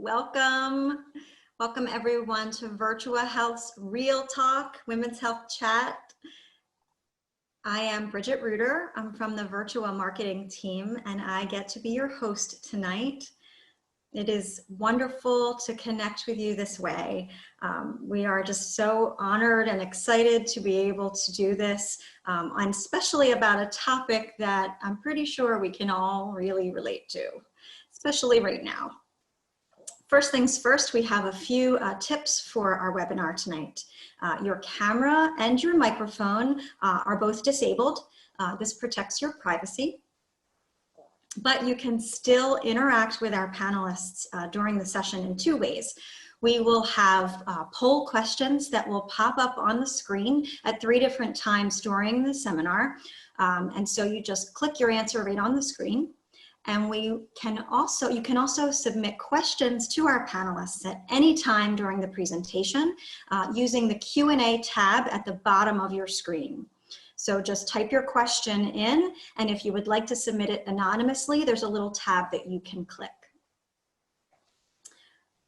Welcome. Welcome everyone to Virtua Health's Real Talk, Women's Health Chat. I am Bridget Reuter. I'm from the Virtua marketing team and I get to be your host tonight. It is wonderful to connect with you this way. We are just so honored and excited to be able to do this, and especially about a topic that I'm pretty sure we can all really relate to, especially right now. First things first, we have a few tips for our webinar tonight. Your camera and your microphone are both disabled. This protects your privacy, but you can still interact with our panelists during the session in two ways. We will have poll questions that will pop up on the screen at 3 different times during the seminar. And so you just click your answer right on the screen. And you can also submit questions to our panelists at any time during the presentation using the Q&A tab at the bottom of your screen. So just type your question in, and if you would like to submit it anonymously, there's a little tab that you can click.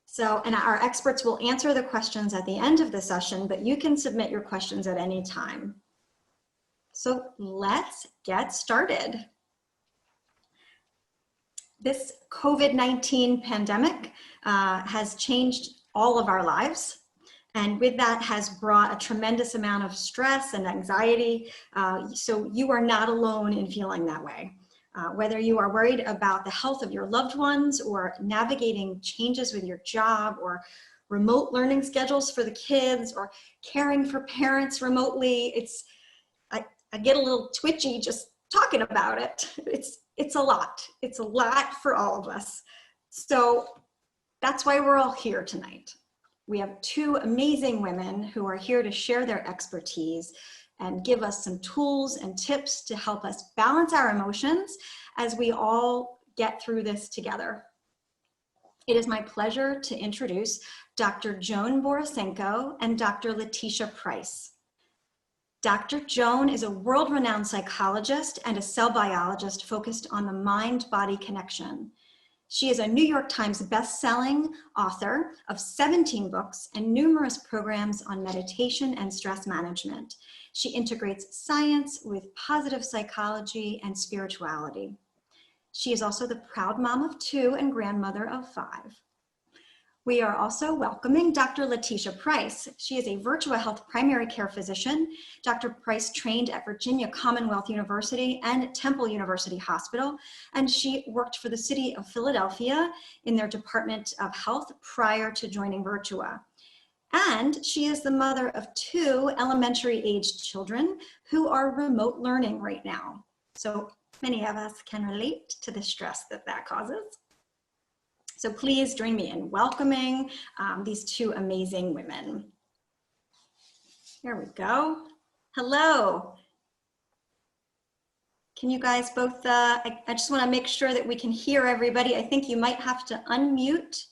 So, and our experts will answer the questions at the end of the session, but you can submit your questions at any time. So let's get started. This COVID-19 pandemic has changed all of our lives. And with that has brought a tremendous amount of stress and anxiety. So you are not alone in feeling that way. Whether you are worried about the health of your loved ones or navigating changes with your job or remote learning schedules for the kids or caring for parents remotely, I get a little twitchy just talking about it. It's a lot. It's a lot for all of us. So that's why we're all here tonight. We have 2 amazing women who are here to share their expertise and give us some tools and tips to help us balance our emotions as we all get through this together. It is my pleasure to introduce Dr. Joan Borysenko and Dr. Letitia Price. Dr. Joan is a world-renowned psychologist and a cell biologist focused on the mind-body connection. She is a New York Times best-selling author of 17 books and numerous programs on meditation and stress management. She integrates science with positive psychology and spirituality. She is also the proud mom of 2 and grandmother of 5. We are also welcoming Dr. Letitia Price. She is a Virtua Health primary care physician. Dr. Price trained at Virginia Commonwealth University and Temple University Hospital, and she worked for the city of Philadelphia in their Department of Health prior to joining Virtua. And she is the mother of 2 elementary-aged children who are remote learning right now. So many of us can relate to the stress that causes. So please join me in welcoming these 2 amazing women. Here we go. Hello. Can you guys both, I just want to make sure that we can hear everybody. I think you might have to unmute.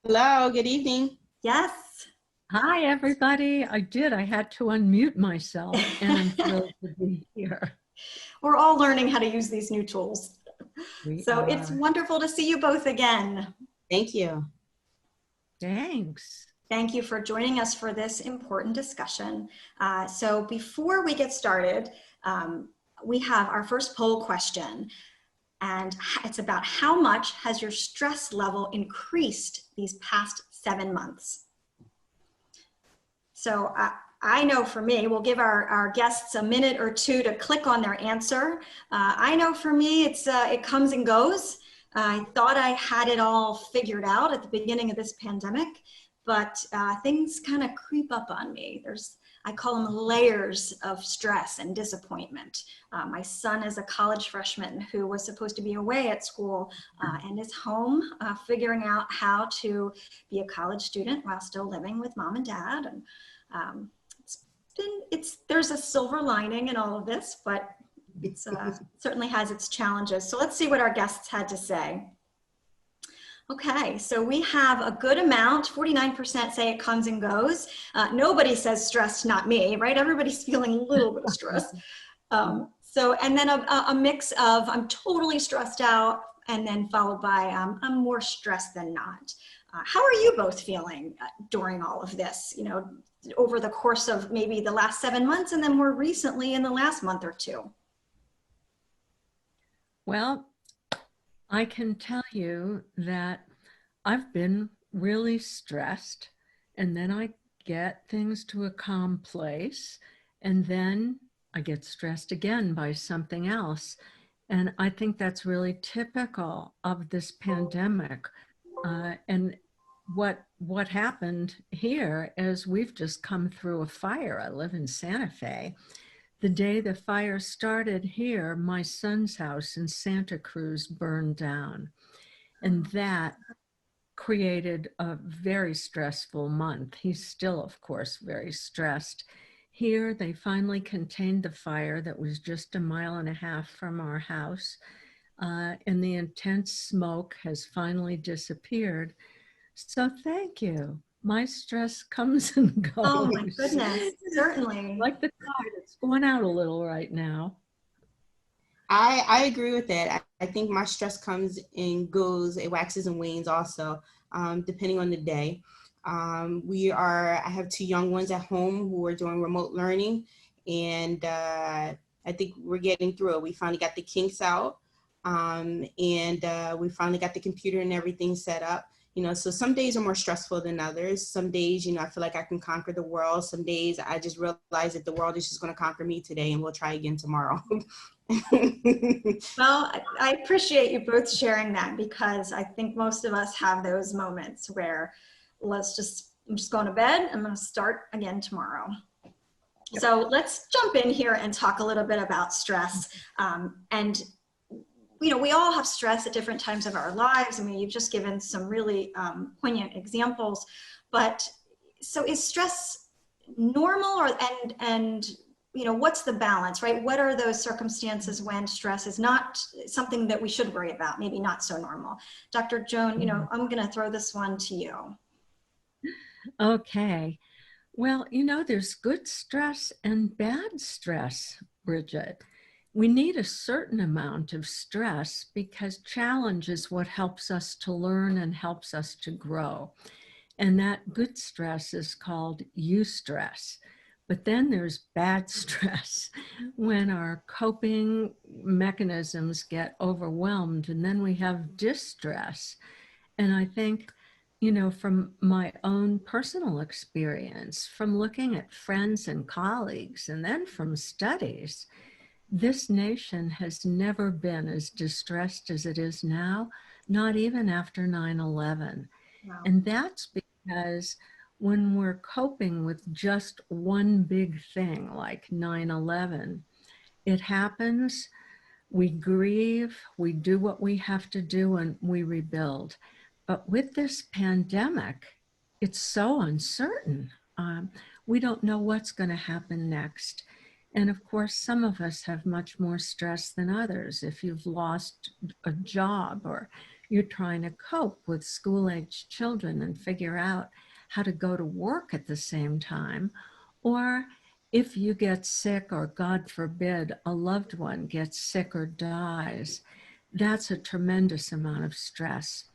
Hello, good evening. Yes. Hi, everybody. I had to unmute myself, and I'm thrilled to be here. We're all learning how to use these new tools. It's wonderful to see you both again. Thank you. Thanks. Thank you for joining us for this important discussion. So before we get started, we have our first poll question, and it's about how much has your stress level increased these past 7 months? So I know for me, we'll give our guests a minute or 2 to click on their answer. I know for me, it comes and goes. I thought I had it all figured out at the beginning of this pandemic, but things kind of creep up on me. I call them layers of stress and disappointment. My son is a college freshman who was supposed to be away at school and is home figuring out how to be a college student while still living with mom and dad. And there's a silver lining in all of this, but it certainly has its challenges. So let's see what our guests had to say. Okay, so we have a good amount, 49% say it comes and goes. Nobody says stressed, not me, right? Everybody's feeling a little bit of stress. And then a mix of I'm totally stressed out and then followed by I'm more stressed than not. How are you both feeling during all of this, you know, over the course of maybe the last 7 months and then more recently in the last month or two? Well, I can tell you that I've been really stressed, and then I get things to a calm place, and then I get stressed again by something else. And I think that's really typical of this pandemic. And what happened here is we've just come through a fire. I live in Santa Fe. The day the fire started here, my son's house in Santa Cruz burned down. And that created a very stressful month. He's still, of course, very stressed. Here, they finally contained the fire that was just a mile and a half from our house. And the intense smoke has finally disappeared. So thank you. My stress comes and goes. Oh my goodness, certainly. Like the tide, it's going out a little right now. I agree with that. I think my stress comes and goes, it waxes and wanes also, depending on the day. I have 2 young ones at home who are doing remote learning, and I think we're getting through it. We finally got the kinks out, and we finally got the computer and everything set up. You know, so some days are more stressful than others. Some days, you know, I feel like I can conquer the world. Some days I just realize that the world is just going to conquer me today, and we'll try again tomorrow. Well, I appreciate you both sharing that, because I think most of us have those moments where I'm just going to bed. I'm going to start again tomorrow. Yep. So let's jump in here and talk a little bit about stress. And, you know, we all have stress at different times of our lives. I mean, you've just given some really poignant examples, but so is stress normal, or, and you know, what's the balance, right? What are those circumstances when stress is not something that we should worry about, maybe not so normal? Dr. Joan, you know, I'm going to throw this one to you. Okay. Well, you know, there's good stress and bad stress, Bridget. We need a certain amount of stress because challenge is what helps us to learn and helps us to grow. And that good stress is called eustress. But then there's bad stress when our coping mechanisms get overwhelmed, and then we have distress. And I think, you know, from my own personal experience, from looking at friends and colleagues, and then from studies, this nation has never been as distressed as it is now, not even after 9/11. Wow. And that's because when we're coping with just one big thing like 9/11, it happens, we grieve, we do what we have to do, and we rebuild. But with this pandemic, it's so uncertain. We don't know what's going to happen next. And of course, some of us have much more stress than others. If you've lost a job, or you're trying to cope with school-aged children and figure out how to go to work at the same time, or if you get sick, or God forbid, a loved one gets sick or dies, that's a tremendous amount of stress.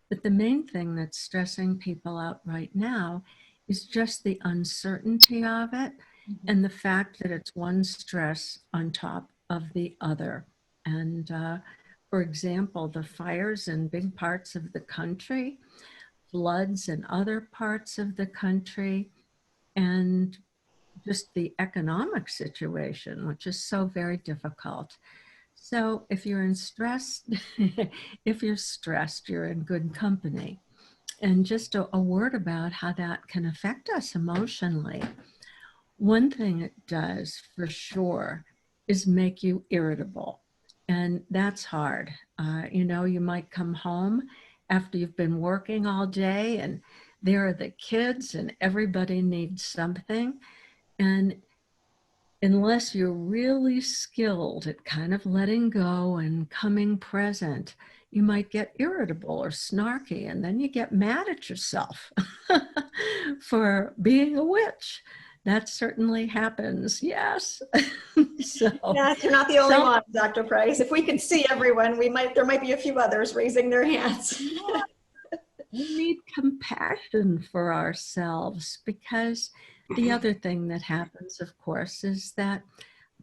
But the main thing that's stressing people out right now is just the uncertainty of it, and the fact that it's one stress on top of the other. And for example, the fires in big parts of the country, floods in other parts of the country, and just the economic situation, which is so very difficult. So if you're in stress, if you're stressed, you're in good company. And just a word about how that can affect us emotionally. One thing it does for sure is make you irritable. And that's hard. You know, you might come home after you've been working all day, and there are the kids and everybody needs something. And unless you're really skilled at kind of letting go and coming present, you might get irritable or snarky, and then you get mad at yourself for being a witch. that certainly happens. Yes. So Yes, you're not the only one, Dr. Price. If we could see everyone, there might be a few others raising their hands. we need compassion for ourselves, because the other thing that happens, of course, is that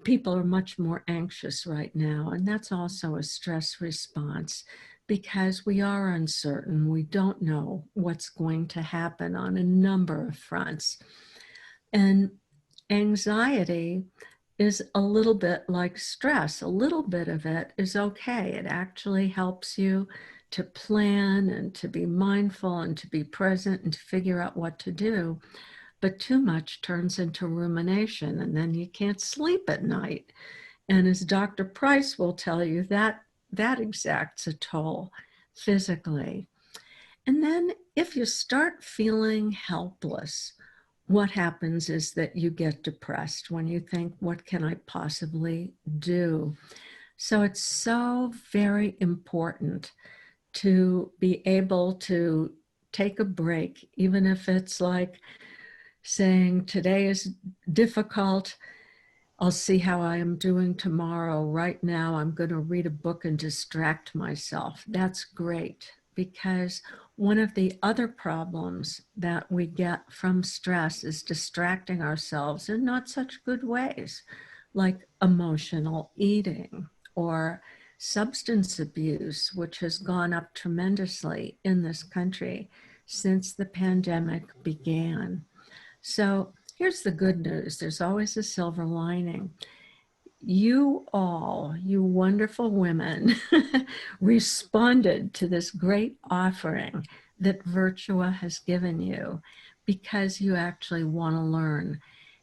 people are much more anxious right now. And that's also a stress response, because we are uncertain. We don't know what's going to happen on a number of fronts. And anxiety is a little bit like stress. A little bit of it is okay. It actually helps you to plan and to be mindful and to be present and to figure out what to do. But too much turns into rumination, and then you can't sleep at night. And as Dr. Price will tell you, that exacts a toll physically. And then if you start feeling helpless, what happens is that you get depressed when you think, what can I possibly do? So it's so very important to be able to take a break, even if it's like saying, today is difficult, I'll see how I am doing tomorrow. Right now, I'm going to read a book and distract myself. That's great, because one of the other problems that we get from stress is distracting ourselves in not such good ways, like emotional eating or substance abuse, which has gone up tremendously in this country since the pandemic began. So here's the good news. There's always a silver lining. You all, you wonderful women, responded to this great offering that Virtua has given you because you actually want to learn.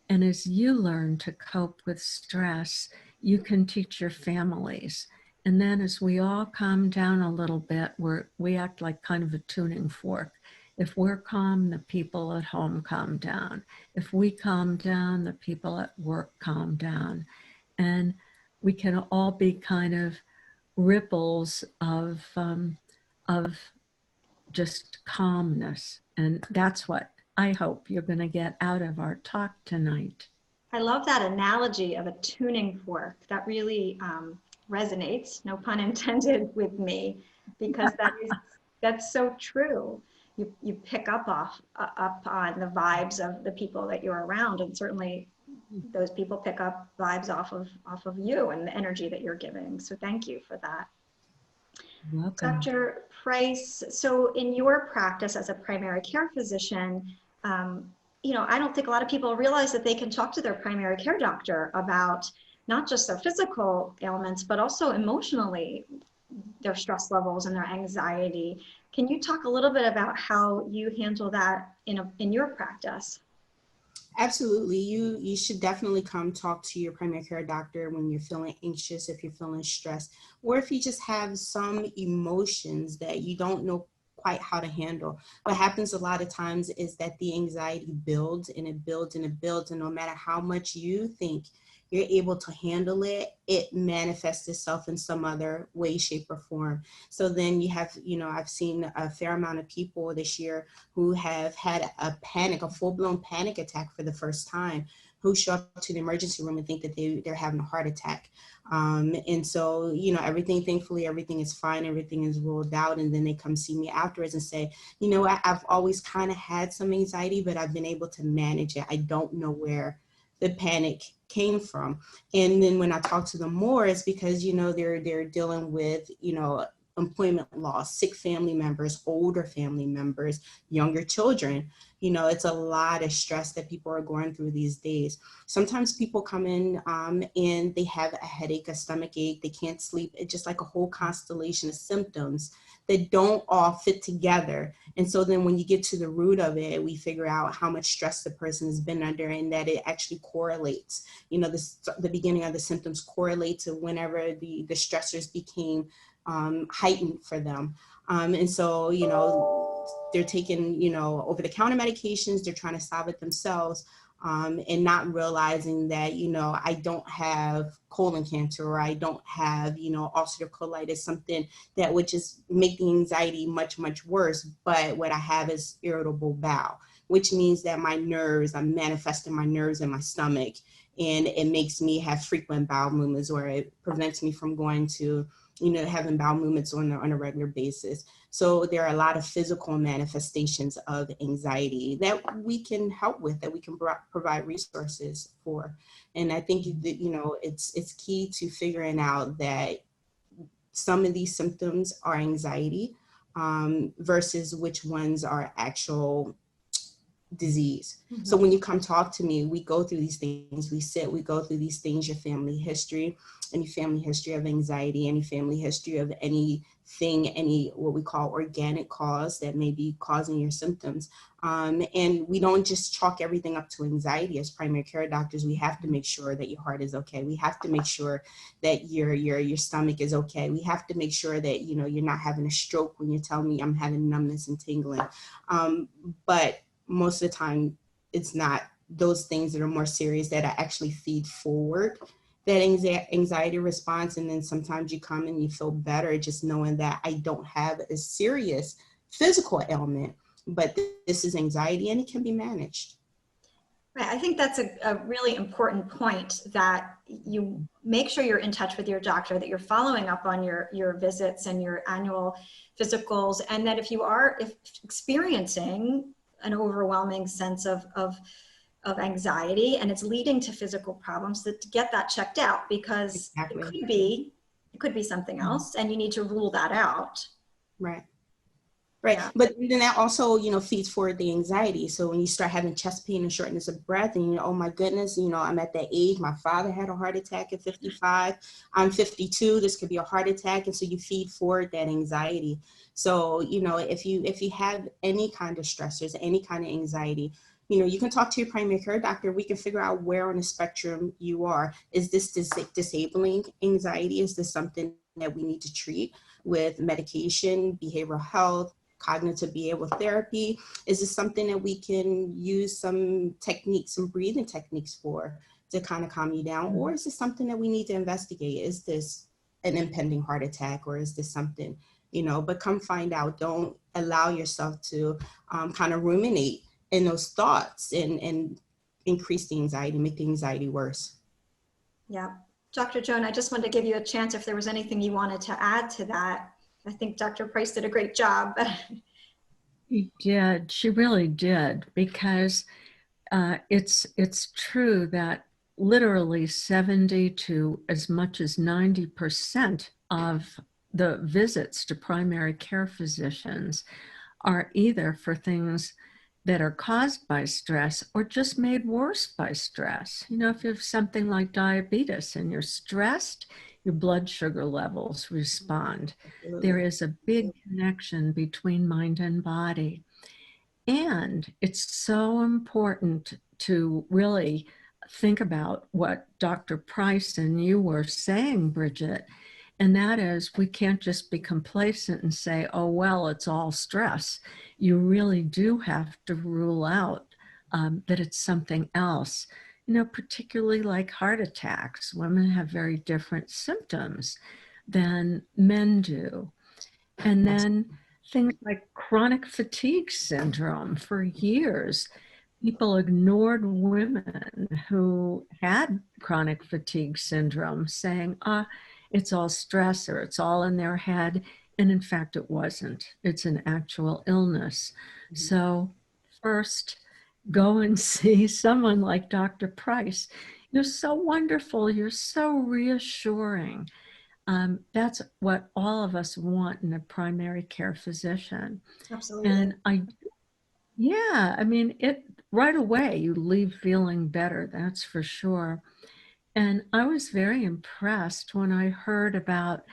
And as you learn to cope with stress, you can teach your families. And then as we all calm down a little bit, we act like kind of a tuning fork. If we're calm, the people at home calm down. If we calm down, the people at work calm down. And we can all be kind of ripples of just calmness. And that's what I hope you're going to get out of our talk tonight. I love that analogy of a tuning fork. That really resonates, no pun intended, with me, because that's so true. You pick up on the vibes of the people that you're around, and certainly those people pick up vibes off of you and the energy that you're giving. So thank you for that. Welcome. Dr. Price, so in your practice as a primary care physician, I don't think a lot of people realize that they can talk to their primary care doctor about not just their physical ailments, but also emotionally, their stress levels and their anxiety. Can you talk a little bit about how you handle that in your practice? Absolutely. You should definitely come talk to your primary care doctor when you're feeling anxious, if you're feeling stressed, or if you just have some emotions that you don't know quite how to handle. What happens a lot of times is that the anxiety builds and it builds and it builds, and no matter how much you think you're able to handle it, it manifests itself in some other way, shape, or form. So then you have, I've seen a fair amount of people this year who have had a full-blown panic attack for the first time, who show up to the emergency room and think that they're having a heart attack. And so, thankfully, everything is fine, everything is ruled out. And then they come see me afterwards and say, I've always kind of had some anxiety, but I've been able to manage it. I don't know where the panic came from. And then when I talk to them more, it's because, they're dealing with, employment loss, sick family members, older family members, younger children. It's a lot of stress that people are going through these days. Sometimes people come in and they have a headache, a stomach ache, they can't sleep. It's just like a whole constellation of symptoms that don't all fit together. And so then when you get to the root of it, we figure out how much stress the person has been under, and that it actually correlates. The beginning of the symptoms correlate to whenever the stressors became heightened for them. And so, they're taking, over-the-counter medications, they're trying to solve it themselves, and not realizing that, I don't have colon cancer, or I don't have, ulcerative colitis, something that would just make the anxiety much, much worse. But what I have is irritable bowel, which means that my nerves, I'm manifesting my nerves in my stomach, and it makes me have frequent bowel movements, or it prevents me from going to, having bowel movements on a regular basis. So there are a lot of physical manifestations of anxiety that we can help with, that we can provide resources for. And I think that, it's key to figuring out that some of these symptoms are anxiety versus which ones are actual disease. Mm-hmm. So when you come talk to me, we go through these things, we go through these things, your family history, any family history of anxiety, any family history of anything, any what we call organic cause that may be causing your symptoms. And we don't just chalk everything up to anxiety. As primary care doctors, we have to make sure that your heart is okay. We have to make sure that your stomach is okay. We have to make sure that, you're not having a stroke when you tell me I'm having numbness and tingling. But most of the time, it's not those things that are more serious that actually feed forward that anxiety response. And then sometimes you come and you feel better just knowing that I don't have a serious physical ailment, but this is anxiety and it can be managed. Right. I think that's a really important point, that you make sure you're in touch with your doctor, that you're following up on your visits and your annual physicals, and that if experiencing an overwhelming sense of anxiety and it's leading to physical problems, that to get that checked out, because Exactly. it could be something else, and you need to rule that out. Right. Yeah. But then that also, feeds forward the anxiety. So when you start having chest pain and shortness of breath, and oh my goodness, I'm at that age. My father had a heart attack at 55. I'm 52. This could be a heart attack, and so you feed forward that anxiety. So if you have any kind of stressors, any kind of anxiety, you can talk to your primary care doctor. We can figure out where on the spectrum you are. Is this disabling anxiety? Is this something that we need to treat with medication, behavioral health, cognitive behavioral therapy? Is this something that we can use some techniques, some breathing techniques for to kind of calm you down? Or is this something that we need to investigate? Is this an impending heart attack, or is this something, but come find out. Don't allow yourself to kind of ruminate in those thoughts and increase the anxiety, make the anxiety worse. Yeah. Dr. Joan, I just wanted to give you a chance if there was anything you wanted to add to that. I think Dr. Price did a great job. She did. She really did, because it's true that literally 70 to as much as 90% of the visits to primary care physicians are either for things that are caused by stress or just made worse by stress. If you have something like diabetes and you're stressed, your blood sugar levels respond. There is a big connection between mind and body. And it's so important to really think about what Dr. Price and you were saying, Bridget, and that is, we can't just be complacent and say, oh, well, it's all stress. You really do have to rule out that it's something else. Particularly like heart attacks. Women have very different symptoms than men do. And then things like chronic fatigue syndrome. For years, people ignored women who had chronic fatigue syndrome, saying, it's all stress, or it's all in their head. And in fact, it wasn't. It's an actual illness. Mm-hmm. So first, go and see someone like Dr. Price. You're so wonderful. You're so reassuring. That's what all of us want in a primary care physician. Absolutely. And it right away, you leave feeling better, that's for sure. And I was very impressed when I heard about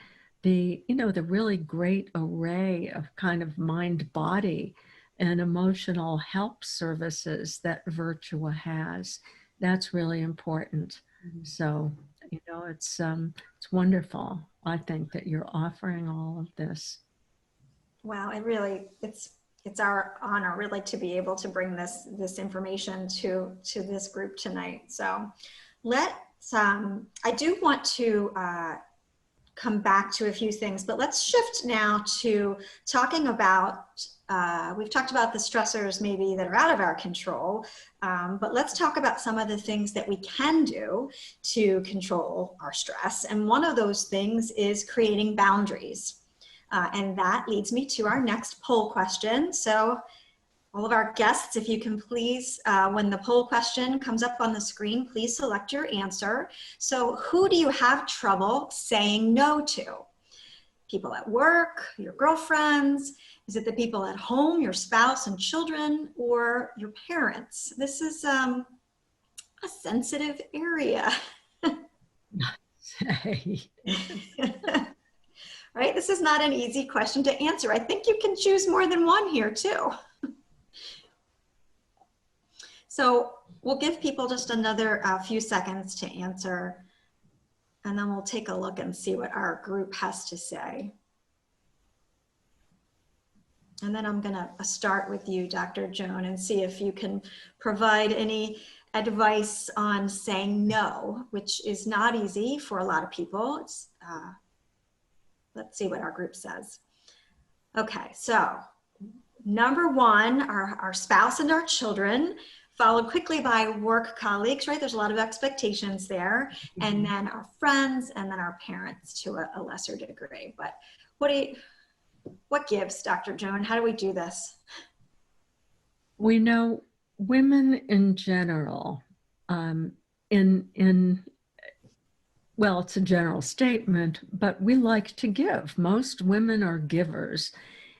the really great array of kind of mind-body and emotional help services that Virtua has. That's really important. Mm-hmm. So, it's wonderful, I think, that you're offering all of this. Wow, it's our honor really to be able to bring this information to this group tonight. So I do want to come back to a few things, but let's shift now to talking about we've talked about the stressors maybe that are out of our control, but let's talk about some of the things that we can do to control our stress. And one of those things is creating boundaries. And that leads me to our next poll question. So all of our guests, if you can please, when the poll question comes up on the screen, please select your answer. So who do you have trouble saying no to? People at work, your girlfriends? Is it the people at home, your spouse and children, or your parents? This is a sensitive area. Right? This is not an easy question to answer. I think you can choose more than one here too. So we'll give people just another few seconds to answer, and then we'll take a look and see what our group has to say. And then I'm gonna start with you, Dr. Joan, and see if you can provide any advice on saying no, which is not easy for a lot of people. Let's see what our group says. Okay, so number one, our spouse and our children, followed quickly by work colleagues, right? There's a lot of expectations there. And then our friends, and then our parents to a lesser degree. But what gives, Dr. Joan? How do we do this? We know women in general, well, it's a general statement, but we like to give. Most women are givers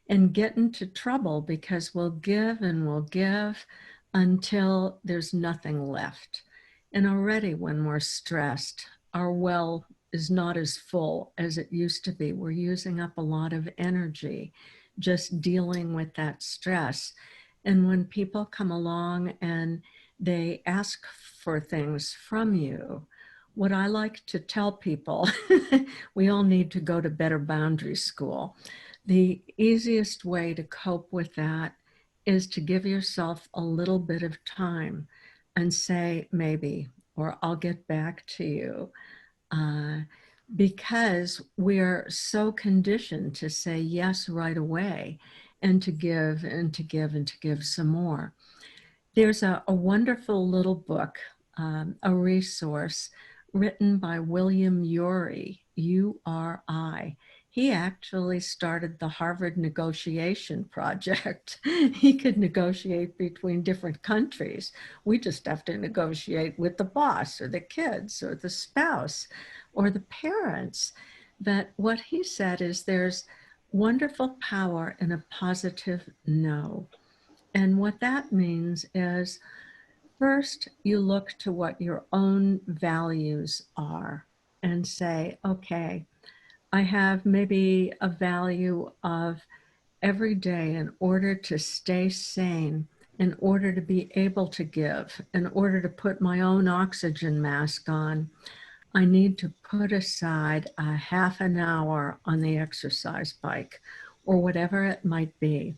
and get into trouble because we'll give and we'll give until there's nothing left. And already when we're stressed, our well is not as full as it used to be. We're using up a lot of energy just dealing with that stress. And when people come along and they ask for things from you, what I like to tell people, we all need to go to better boundary school. The easiest way to cope with that is to give yourself a little bit of time and say maybe, or I'll get back to you. Because we're so conditioned to say yes right away and to give and to give and to give some more. There's a wonderful little book, a resource written by William Ury, U-R-I. He actually started the Harvard negotiation project. He could negotiate between different countries. We just have to negotiate with the boss or the kids or the spouse or the parents. But what he said is there's wonderful power in a positive no. And what that means is, first, you look to what your own values are and say, okay, I have maybe a value of every day in order to stay sane, in order to be able to give, in order to put my own oxygen mask on, I need to put aside a half an hour on the exercise bike or whatever it might be.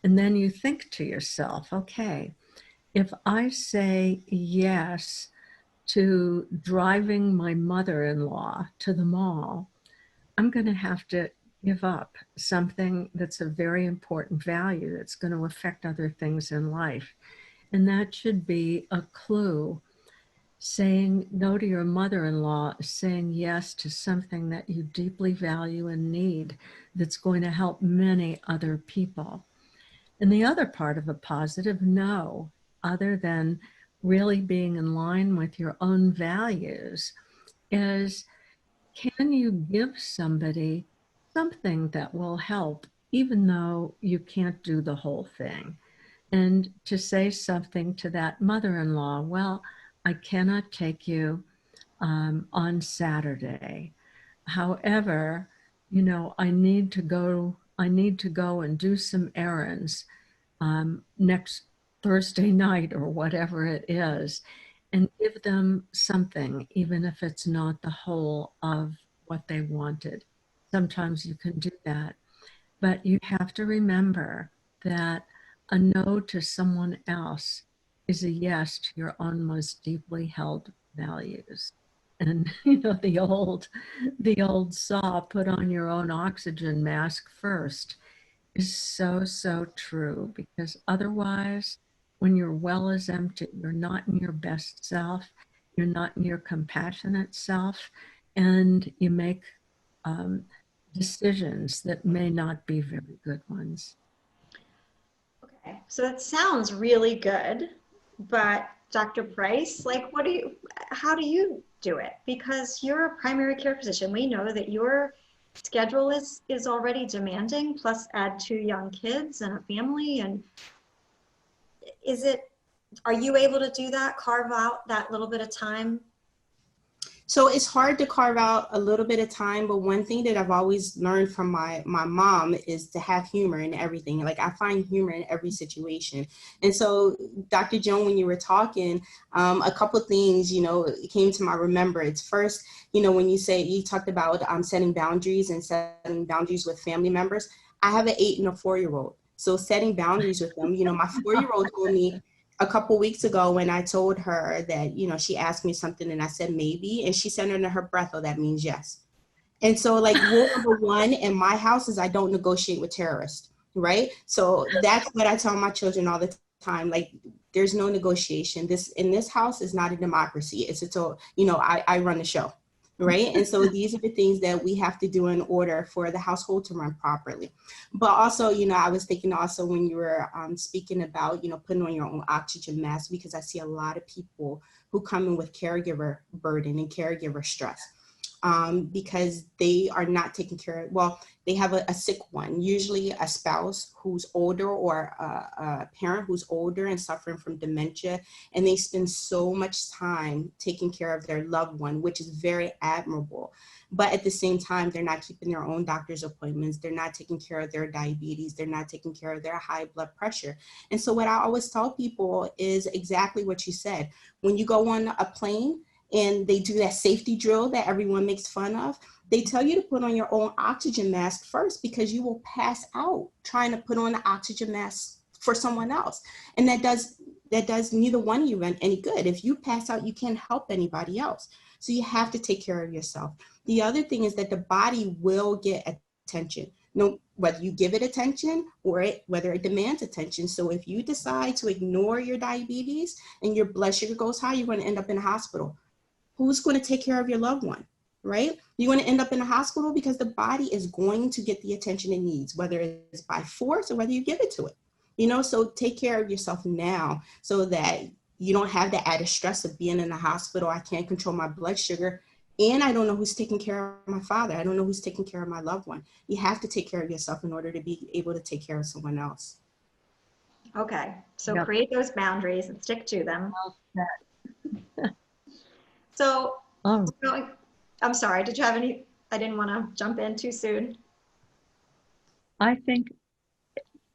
And then you think to yourself, okay, if I say yes to driving my mother-in-law to the mall, I'm going to have to give up something that's a very important value that's going to affect other things in life. And that should be a clue. Saying no to your mother-in-law is saying yes to something that you deeply value and need that's going to help many other people. And the other part of a positive no, other than really being in line with your own values, is can you give somebody something that will help, even though you can't do the whole thing? And to say something to that mother-in-law, well, I cannot take you on Saturday. However, you know, I need to go and do some errands next Thursday night or whatever it is, and give them something, even if it's not the whole of what they wanted. Sometimes you can do that, but you have to remember that a no to someone else is a yes to your own most deeply held values. And you know, the old saw, put on your own oxygen mask first. is so, so true, because otherwise, when your well is empty, you're not in your best self, you're not in your compassionate self, and you make um, decisions that may not be very good ones. Okay, so that sounds really good, but Dr. Price, like, how do you do it? Because you're a primary care physician. We know that your schedule is already demanding, plus add 2 young kids and a family. And are you able to do that, carve out that little bit of time? So it's hard to carve out a little bit of time, but one thing that I've always learned from my mom is to have humor in everything. Like, I find humor in every situation. And so, Dr. Joan, when you were talking, a couple of things, came to my remembrance. First, when you talked about setting boundaries and setting boundaries with family members. I have an 8 and a 4-year-old. So setting boundaries with them, my 4-year-old told me a couple weeks ago when I told her that, she asked me something and I said maybe, and she said under her breath, "Oh, that means yes." And so, like, rule number one in my house is I don't negotiate with terrorists, right? So that's what I tell my children all the time. Like, there's no negotiation. In this house is not a democracy. I run the show, right? And so these are the things that we have to do in order for the household to run properly. But also, I was thinking also when you were speaking about, putting on your own oxygen mask, because I see a lot of people who come in with caregiver burden and caregiver stress. Because they are not taking care of, well, they have a sick one, usually a spouse who's older or a parent who's older and suffering from dementia, and they spend so much time taking care of their loved one, which is very admirable. But at the same time, they're not keeping their own doctor's appointments. They're not taking care of their diabetes. They're not taking care of their high blood pressure. And so what I always tell people is exactly what you said. When you go on a plane, and they do that safety drill that everyone makes fun of, they tell you to put on your own oxygen mask first, because you will pass out trying to put on the oxygen mask for someone else. And that does neither one of you any good. If you pass out, you can't help anybody else. So you have to take care of yourself. The other thing is that the body will get attention. Whether you give it attention or whether it demands attention. So if you decide to ignore your diabetes and your blood sugar goes high, you're going to end up in a hospital. Who's going to take care of your loved one, right? You're going to end up in a hospital because the body is going to get the attention it needs, whether it's by force or whether you give it to it. So take care of yourself now so that you don't have the added stress of being in the hospital. I can't control my blood sugar, and I don't know who's taking care of my father. I don't know who's taking care of my loved one. You have to take care of yourself in order to be able to take care of someone else. Okay, so Yep. create those boundaries and stick to them. Well, So, oh, I'm sorry, did you have any? I didn't want to jump in too soon. I think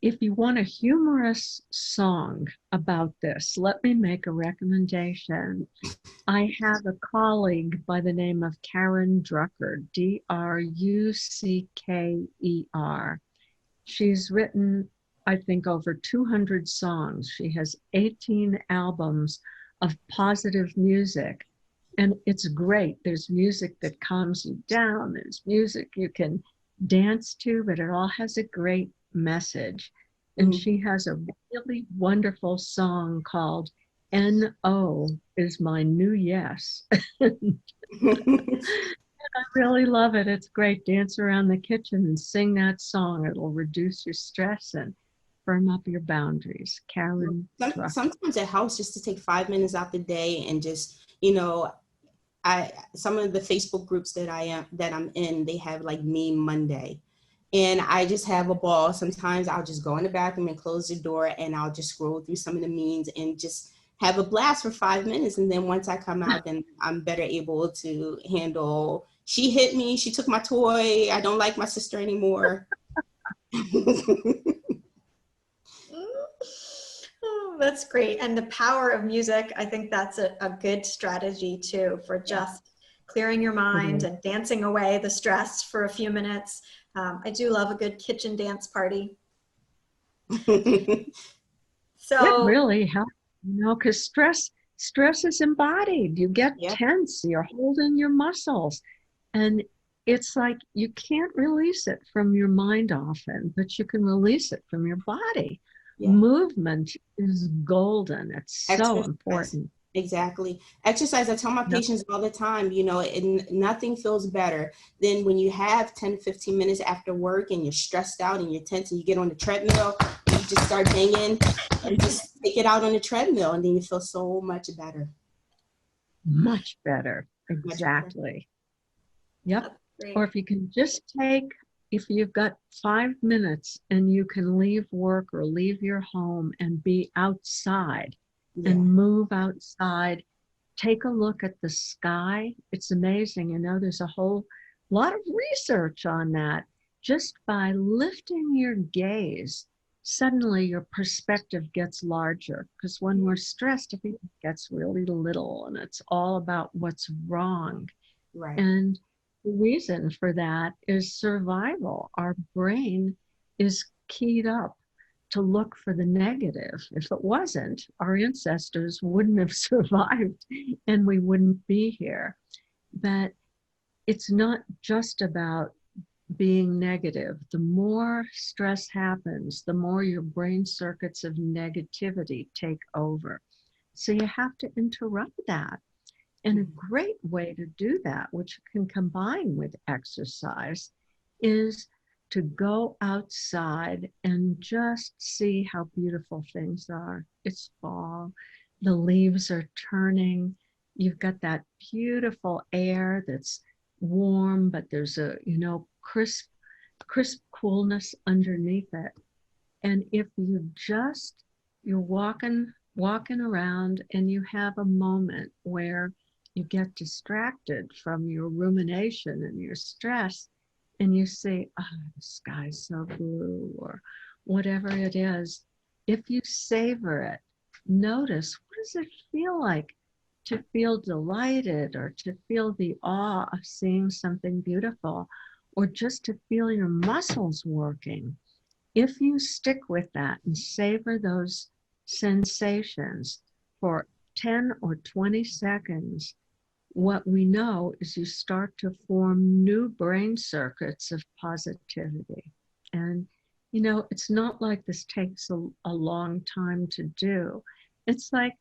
if you want a humorous song about this, let me make a recommendation. I have a colleague by the name of Karen Drucker, Drucker. She's written, I think, over 200 songs. She has 18 albums of positive music. And it's great. There's music that calms you down. There's music you can dance to, but it all has a great message. And she has a really wonderful song called N.O. is My New Yes. And I really love it. It's great. Dance around the kitchen and sing that song. It'll reduce your stress and firm up your boundaries. Karen Drucker. Sometimes it helps just to take 5 minutes out the day and just, some of the Facebook groups that I'm in, they have like Meme Monday. And I just have a ball. Sometimes I'll just go in the bathroom and close the door, and I'll just scroll through some of the memes and just have a blast for 5 minutes. And then once I come out, then I'm better able to handle, she hit me, she took my toy, I don't like my sister anymore. Oh, that's great. And the power of music, I think that's a good strategy too, for just clearing your mind and dancing away the stress for a few minutes. I do love a good kitchen dance party. So it really helps, because stress is embodied. You get tense, you're holding your muscles. And it's like you can't release it from your mind often, but you can release it from your body. Yeah. Movement is golden. It's so Exercise. important. Exactly. Exercise. I tell my patients all the time, you know, and nothing feels better than when you have 10, 15 minutes after work and you're stressed out and you're tense and you get on the treadmill, you just start banging and just take it out on the treadmill, and then you feel so much better. Much better. Exactly. Yep. Or if you can just take, if you've got 5 minutes and you can leave work or leave your home and be outside and move outside, take a look at the sky. It's amazing. You know, there's a whole lot of research on that. Just by lifting your gaze, suddenly your perspective gets larger, because when we're stressed, everything gets really little and it's all about what's wrong. Right. And the reason for that is survival. Our brain is keyed up to look for the negative. If it wasn't, our ancestors wouldn't have survived and we wouldn't be here. But it's not just about being negative. The more stress happens, the more your brain circuits of negativity take over. So you have to interrupt that. And a great way to do that, which you can combine with exercise, is to go outside and just see how beautiful things are. It's fall, the leaves are turning, you've got that beautiful air that's warm, but there's a, you know, crisp coolness underneath it. And if you're walking around and you have a moment where you get distracted from your rumination and your stress, and you say, oh, the sky's so blue, or whatever it is. If you savor it, notice, what does it feel like to feel delighted, or to feel the awe of seeing something beautiful, or just to feel your muscles working? If you stick with that and savor those sensations for 10 or 20 seconds, what we know is you start to form new brain circuits of positivity. And, you know, it's not like this takes a long time to do. It's like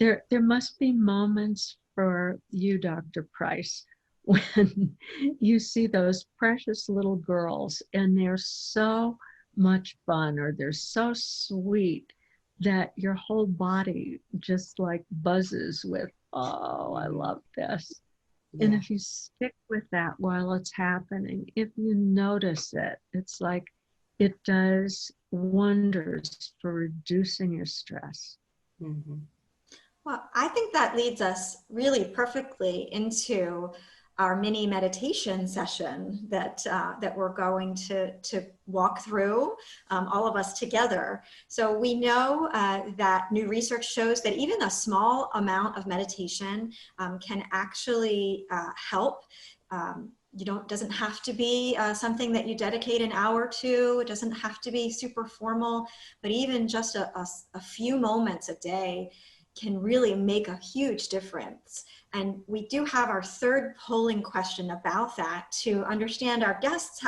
there must be moments for you, Dr. Price, when you see those precious little girls and they're so much fun, or they're so sweet, that your whole body just like buzzes with, oh, I love this. And if you stick with that while it's happening, if you notice it, it's like it does wonders for reducing your stress. Mm-hmm. Well, I think that leads us really perfectly into our mini meditation session that we're going to walk through, all of us together. So we know that new research shows that even a small amount of meditation can actually help. Doesn't have to be something that you dedicate an hour to. It doesn't have to be super formal, but even just a few moments a day can really make a huge difference. And we do have our third polling question about that to understand our guests,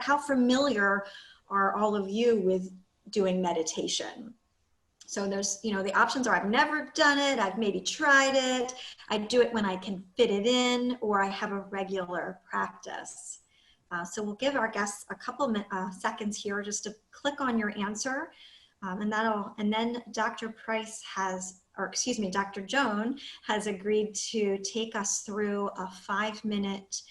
how familiar are all of you with doing meditation? So there's, the options are, I've never done it, I've maybe tried it, I do it when I can fit it in, or I have a regular practice. So we'll give our guests a couple seconds here just to click on your answer. And then Dr. Price Dr. Joan has agreed to take us through a 5-minute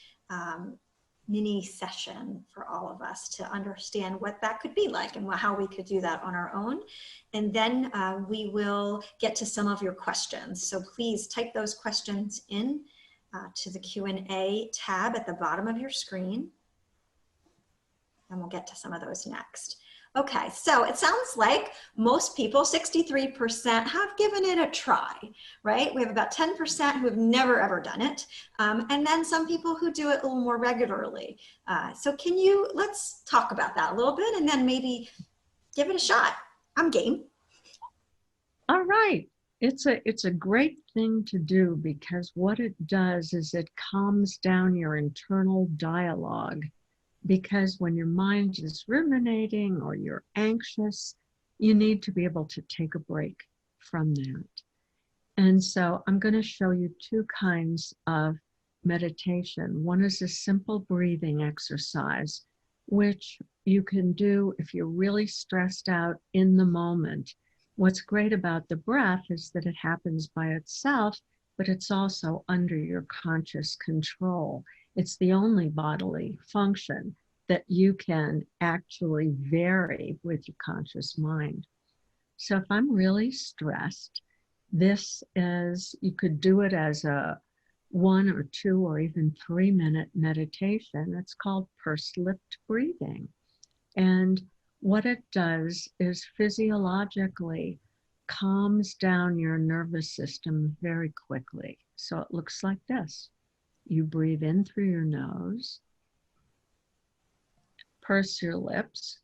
mini session for all of us to understand what that could be like and how we could do that on our own. And then we will get to some of your questions. So please type those questions in to the Q&A tab at the bottom of your screen. And we'll get to some of those next. Okay, so it sounds like most people, 63%, have given it a try, right? We have about 10% who have never ever done it. And then some people who do it a little more regularly. So let's talk about that a little bit and then maybe give it a shot. I'm game. All right. it's a great thing to do, because what it does is it calms down your internal dialogue. Because when your mind is ruminating or you're anxious, you need to be able to take a break from that. And so I'm going to show you two kinds of meditation. One is a simple breathing exercise, which you can do if you're really stressed out in the moment. What's great about the breath is that it happens by itself, but it's also under your conscious control. It's the only bodily function that you can actually vary with your conscious mind. So if I'm really stressed, this is, you could do it as a 1 or 2 or even 3-minute meditation. It's called pursed-lipped breathing. And what it does is physiologically calms down your nervous system very quickly. So it looks like this. You breathe in through your nose, purse your lips,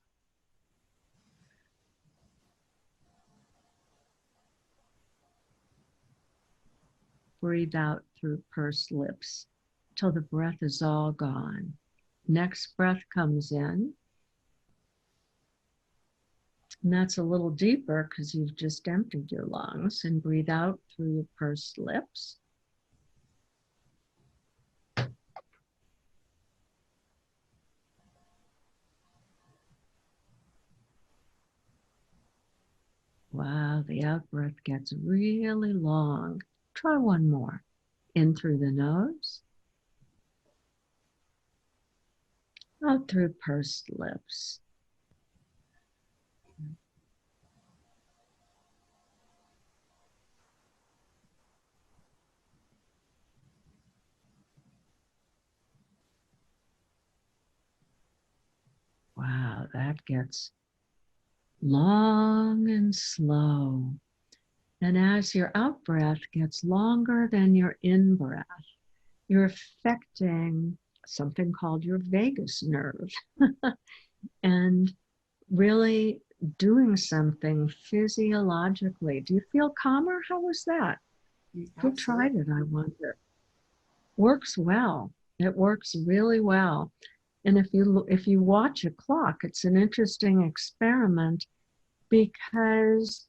breathe out through pursed lips till the breath is all gone. Next breath comes in, and that's a little deeper because you've just emptied your lungs, and breathe out through your pursed lips. Wow, the out breath gets really long. Try one more. In through the nose, out through pursed lips. Wow, that gets long and slow. And as your out breath gets longer than your in breath, you're affecting something called your vagus nerve and really doing something physiologically. Do you feel calmer? How was that? Who tried it, I wonder? Works well. It works really well. And if you watch a clock, it's an interesting experiment, because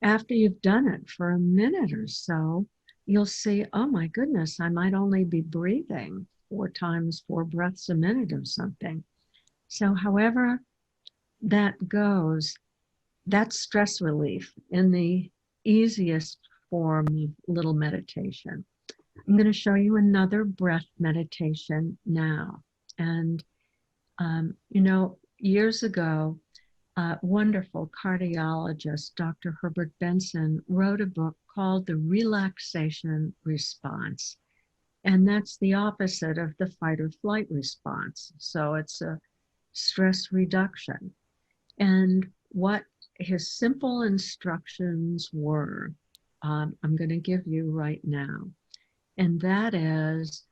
after you've done it for a minute or so, you'll see, oh my goodness, I might only be breathing 4 times 4 breaths a minute or something. So however that goes, that's stress relief in the easiest form of little meditation. I'm going to show you another breath meditation now. And, years ago, wonderful cardiologist, Dr. Herbert Benson, wrote a book called The Relaxation Response. And that's the opposite of the fight or flight response. So it's a stress reduction. And what his simple instructions were, I'm going to give you right now. And that is,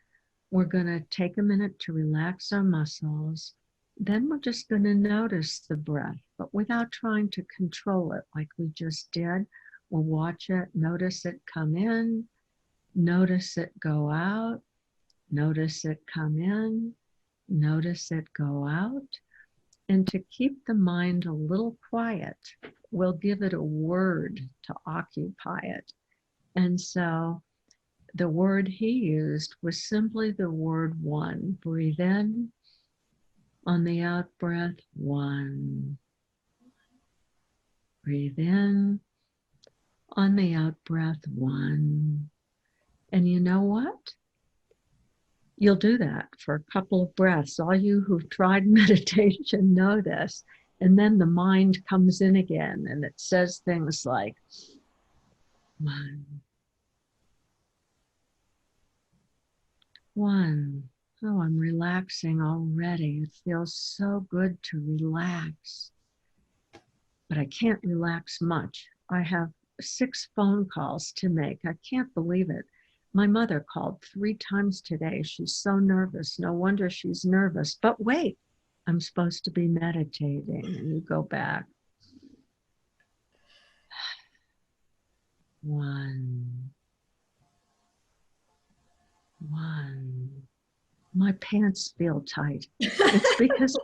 we're going to take a minute to relax our muscles. Then we're just going to notice the breath, but without trying to control it like we just did. We'll watch it, notice it come in, notice it go out, notice it come in, notice it go out. And to keep the mind a little quiet, we'll give it a word to occupy it. And so the word he used was simply the word one. Breathe in. On the out breath, 1. Breathe in. On the out breath, 1. And you know what? You'll do that for a couple of breaths. All you who've tried meditation know this. And then the mind comes in again and it says things like, 1. 1. Oh, I'm relaxing already. It feels so good to relax. But I can't relax much. I have 6 phone calls to make. I can't believe it. My mother called 3 times today. She's so nervous. No wonder she's nervous. But wait, I'm supposed to be meditating. And you go back. One. One. My pants feel tight. It's because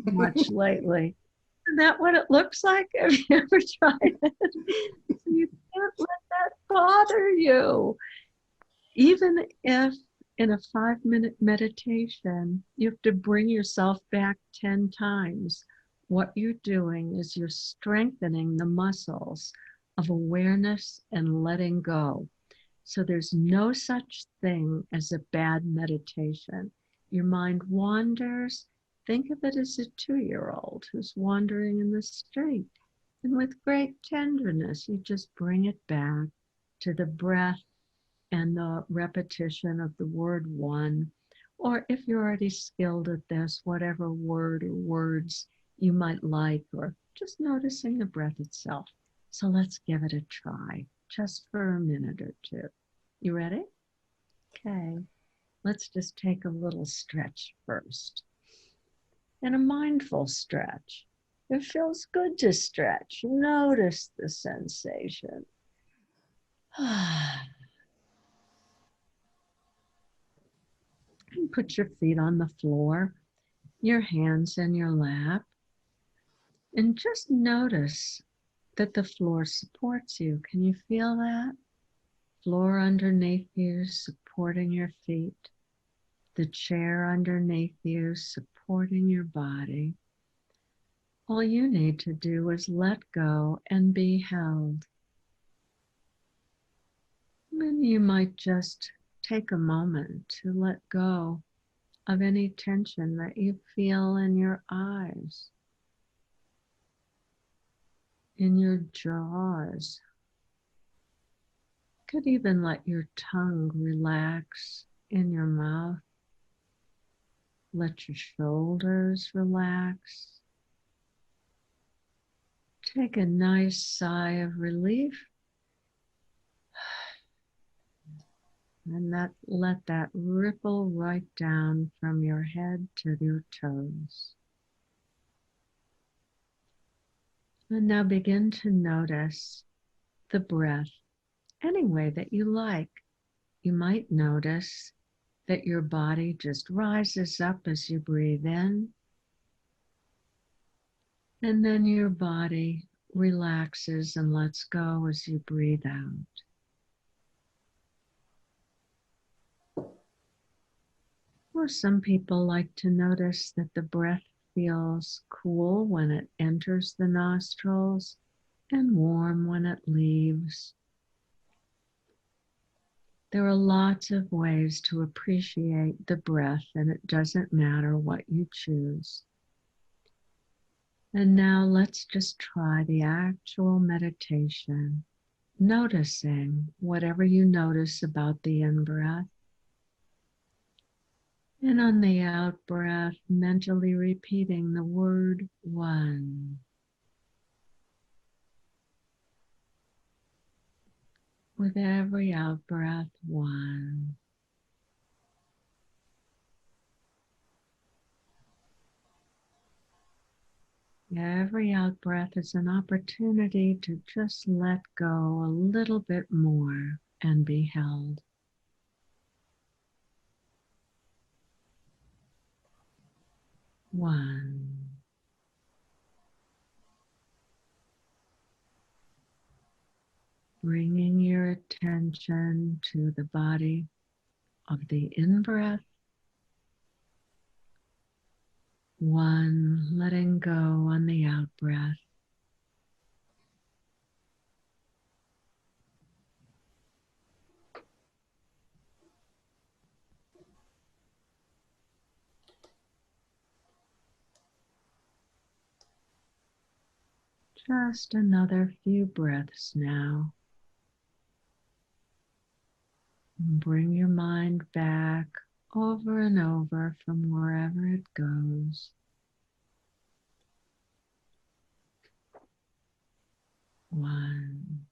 much lately. Isn't that what it looks like? Have you ever tried it? So you can't let that bother you. Even if in a 5-minute meditation, you have to bring yourself back 10 times. What you're doing is you're strengthening the muscles of awareness and letting go. So there's no such thing as a bad meditation. Your mind wanders. Think of it as a 2-year-old who's wandering in the street. And with great tenderness, you just bring it back to the breath and the repetition of the word one. Or if you're already skilled at this, whatever word or words you might like, or just noticing the breath itself. So let's give it a try, just for a minute or two. You ready? Okay, let's just take a little stretch first. And a mindful stretch. It feels good to stretch. Notice the sensation. And put your feet on the floor, your hands in your lap, and just notice that the floor supports you. Can you feel that? Floor underneath you supporting your feet, the chair underneath you supporting your body. All you need to do is let go and be held. And you might just take a moment to let go of any tension that you feel in your eyes, in your jaws. Could even let your tongue relax in your mouth. Let your shoulders relax. Take a nice sigh of relief. And let that ripple right down from your head to your toes. And now begin to notice the breath any way that you like. You might notice that your body just rises up as you breathe in, and then your body relaxes and lets go as you breathe out. Or some people like to notice that the breath feels cool when it enters the nostrils and warm when it leaves. There are lots of ways to appreciate the breath, and it doesn't matter what you choose. And now let's just try the actual meditation, noticing whatever you notice about the in-breath. And on the out-breath, mentally repeating the word one. With every out-breath, one. Every out-breath is an opportunity to just let go a little bit more and be held. One. Bringing your attention to the body of the in-breath. One, letting go on the out-breath. Just another few breaths now. Bring your mind back over and over from wherever it goes. One.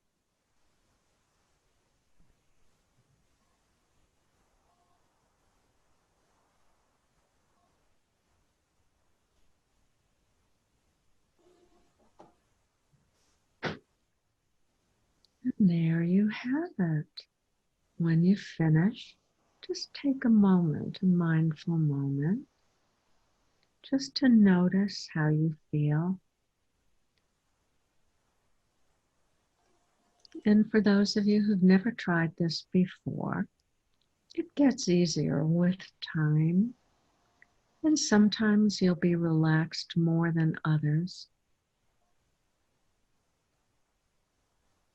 there you have it. When you finish, just take a moment, a mindful moment, just to notice how you feel. And for those of you who've never tried this before, it gets easier with time. And sometimes you'll be relaxed more than others.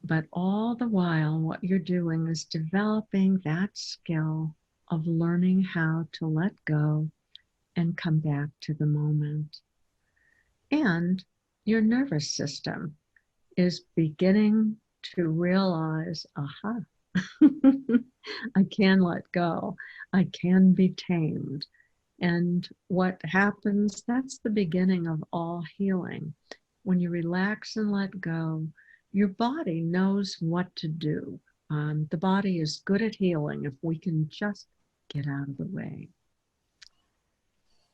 But all the while, what you're doing is developing that skill of learning how to let go and come back to the moment. And your nervous system is beginning to realize, aha, I can let go. I can be tamed. And what happens, that's the beginning of all healing. When you relax and let go, your body knows what to do. The body is good at healing if we can just get out of the way.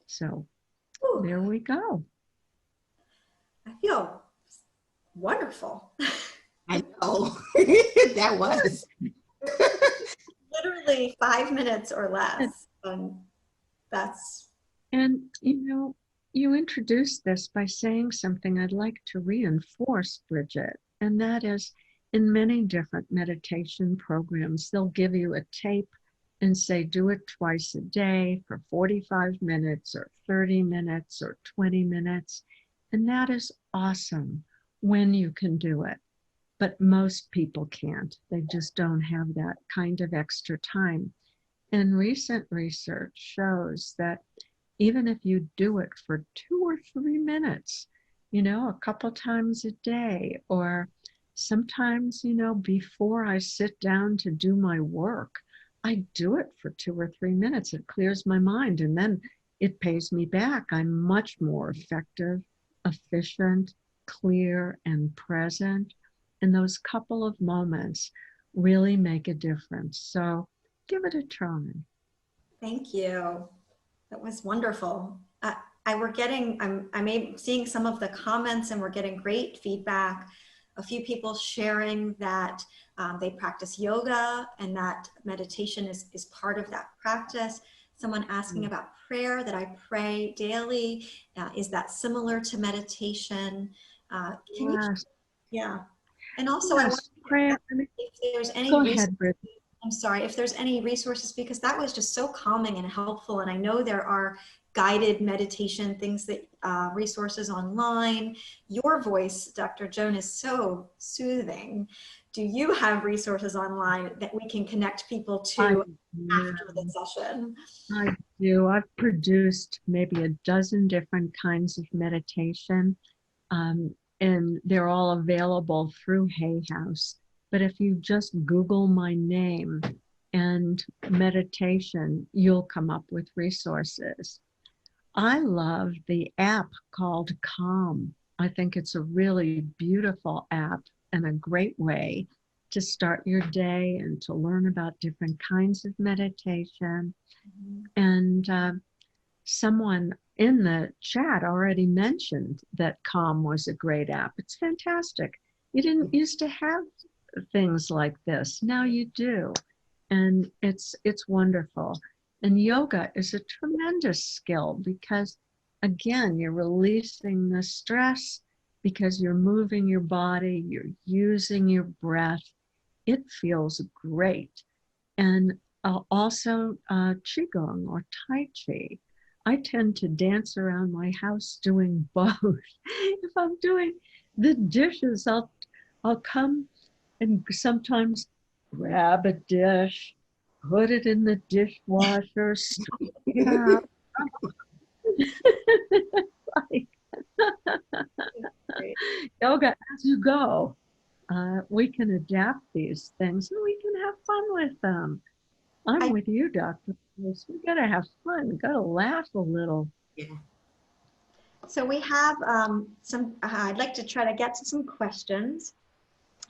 So there we go. I feel wonderful. I know. That was. Literally 5 minutes or less. And you introduced this by saying something I'd like to reinforce, Bridget, and that is in many different meditation programs, they'll give you a tape and say, do it twice a day for 45 minutes or 30 minutes or 20 minutes. And that is awesome when you can do it. But most people can't. They just don't have that kind of extra time. And recent research shows that even if you do it for 2 or 3 minutes, a couple times a day, or sometimes, before I sit down to do my work, I do it for 2 or 3 minutes. It clears my mind, and then it pays me back. I'm much more effective, efficient, clear, and present. And those couple of moments really make a difference. So give it a try. Thank you. That was wonderful. I'm seeing some of the comments, and we're getting great feedback. A few people sharing that they practice yoga and that meditation is part of that practice. Someone asking about prayer, that I pray daily. Is that similar to meditation? Yeah. And also, I want prayer. if there's any Go ahead, Bridget. I'm sorry, if there's any resources, because that was just so calming and helpful. And I know there are guided meditation things that resources online. Your voice, Dr. Joan, is so soothing. Do you have resources online that we can connect people to after the session? I do. I've produced maybe a dozen different kinds of meditation, and they're all available through Hay House. But if you just Google my name and meditation, you'll come up with resources. I love the app called Calm. I think it's a really beautiful app and a great way to start your day and to learn about different kinds of meditation. And someone in the chat already mentioned that Calm was a great app. It's fantastic. You didn't used to have things like this. Now you do. And it's wonderful. And yoga is a tremendous skill because, again, you're releasing the stress because you're moving your body, you're using your breath. It feels great. And also Qigong or Tai Chi. I tend to dance around my house doing both. If I'm doing the dishes, I'll come and sometimes grab a dish, put it in the dishwasher, straight it out. Like, yoga as you go. We can adapt these things and we can have fun with them. I'm with you, Dr. Price. We gotta have fun, we gotta laugh a little. Yeah. So we have I'd like to try to get to some questions.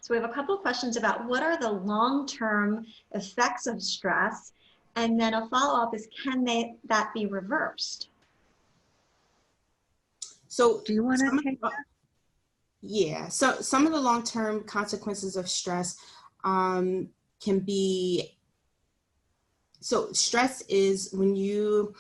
So we have a couple of questions about what are the long-term effects of stress, and then a follow-up is, can that be reversed? So do you want to take that? Yeah, so some of the long-term consequences of stress can be, so stress is when you're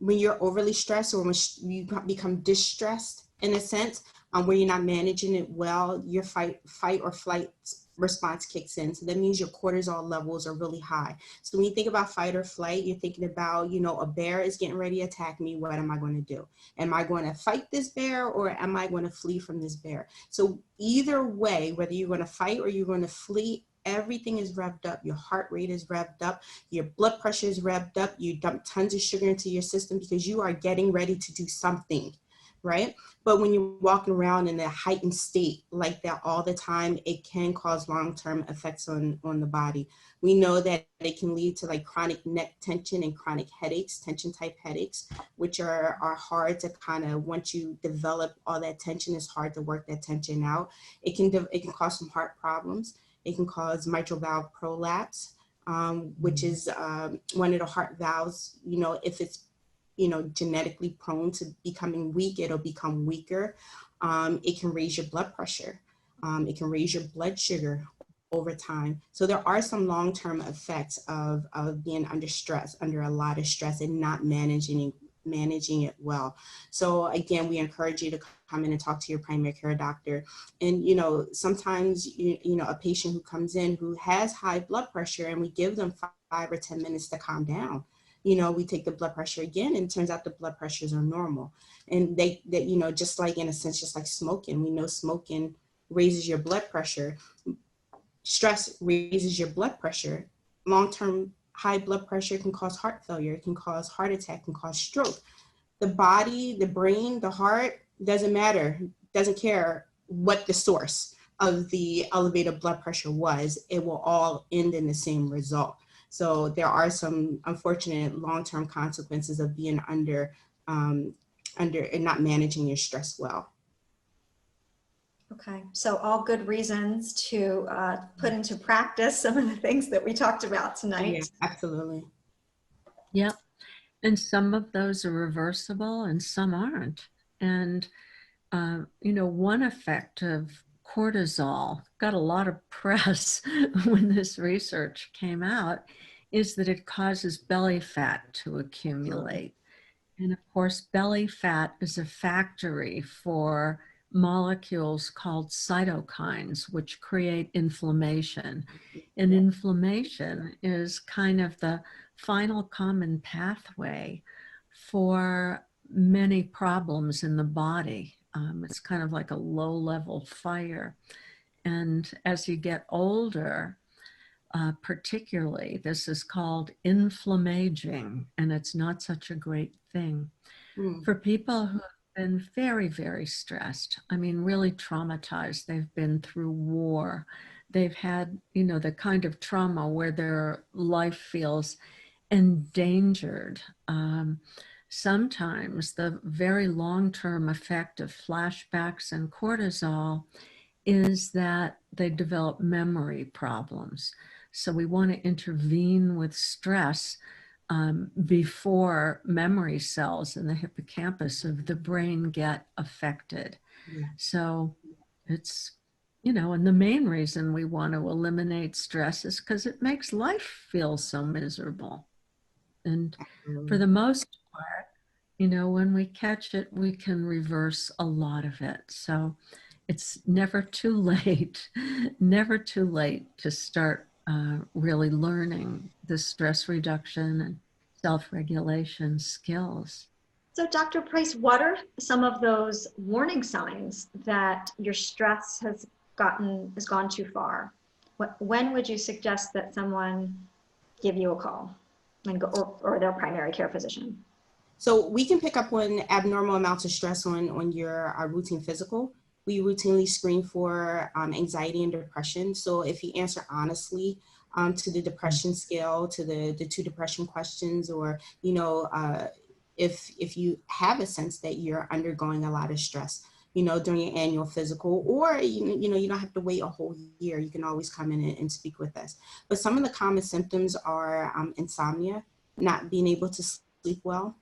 overly stressed, or when you become distressed in a sense, where you're not managing it well, your fight or flight response kicks in. So that means your cortisol levels are really high. So when you think about fight or flight, you're thinking about, you know, a bear is getting ready to attack me. What am I going to do? Am I going to fight this bear, or am I going to flee from this bear? So either way, whether you're going to fight or you're going to flee, everything is revved up. Your heart rate is revved up. Your blood pressure is revved up. You dump tons of sugar into your system because you are getting ready to do something, right? But when you're walking around in a heightened state like that all the time, it can cause long-term effects on the body. We know that it can lead to like chronic neck tension and chronic headaches, tension type headaches, which are hard to kind of, once you develop all that tension, it's hard to work that tension out. It can cause some heart problems. It can cause mitral valve prolapse, which is one of the heart valves. You know, if it's, you know, genetically prone to becoming weak, it'll become weaker. It can raise your blood pressure. It can raise your blood sugar over time. So there are some long-term effects of being under stress, under a lot of stress, and not managing it well. So again, we encourage you to come in and talk to your primary care doctor. And, you know, sometimes, you know, a patient who comes in who has high blood pressure, and we give them 5 or 10 minutes to calm down. You know, we take the blood pressure again, and it turns out the blood pressures are normal. And they you know, just like, in a sense, just like smoking, we know smoking raises your blood pressure. Stress raises your blood pressure. Long-term high blood pressure can cause heart failure, it can cause heart attack, can cause stroke. The body, the brain, the heart, doesn't matter, doesn't care what the source of the elevated blood pressure was, it will all end in the same result. So there are some unfortunate long-term consequences of being under and not managing your stress well. Okay, so all good reasons to put into practice some of the things that we talked about tonight. Yeah, absolutely. Yep. And some of those are reversible and some aren't. And, you know, one effect of cortisol got a lot of press when this research came out, is that it causes belly fat to accumulate. And of course, belly fat is a factory for molecules called cytokines, which create inflammation. And inflammation is kind of the final common pathway for many problems in the body. It's kind of like a low-level fire. And as you get older, particularly, this is called inflammaging, and it's not such a great thing. For people who have been very, very stressed, I mean, really traumatized, they've been through war, they've had, you know, the kind of trauma where their life feels endangered. Sometimes the very long-term effect of flashbacks and cortisol is that they develop memory problems. So we want to intervene with stress before memory cells in the hippocampus of the brain get affected. Yeah. So it's, you know, and the main reason we want to eliminate stress is because it makes life feel so miserable. And for the most part, you know, when we catch it, we can reverse a lot of it. So it's never too late, never too late to start really learning the stress reduction and self-regulation skills. So Dr. Price, what are some of those warning signs that your stress has gone too far? When would you suggest that someone give you a call and go, or their primary care physician? So we can pick up on abnormal amounts of stress on your routine physical. We routinely screen for anxiety and depression. So if you answer honestly to the depression scale, to the 2 depression questions, or, you know, if you have a sense that you're undergoing a lot of stress, you know, during your annual physical, or, you know, you don't have to wait a whole year. You can always come in and speak with us. But some of the common symptoms are insomnia, not being able to sleep well,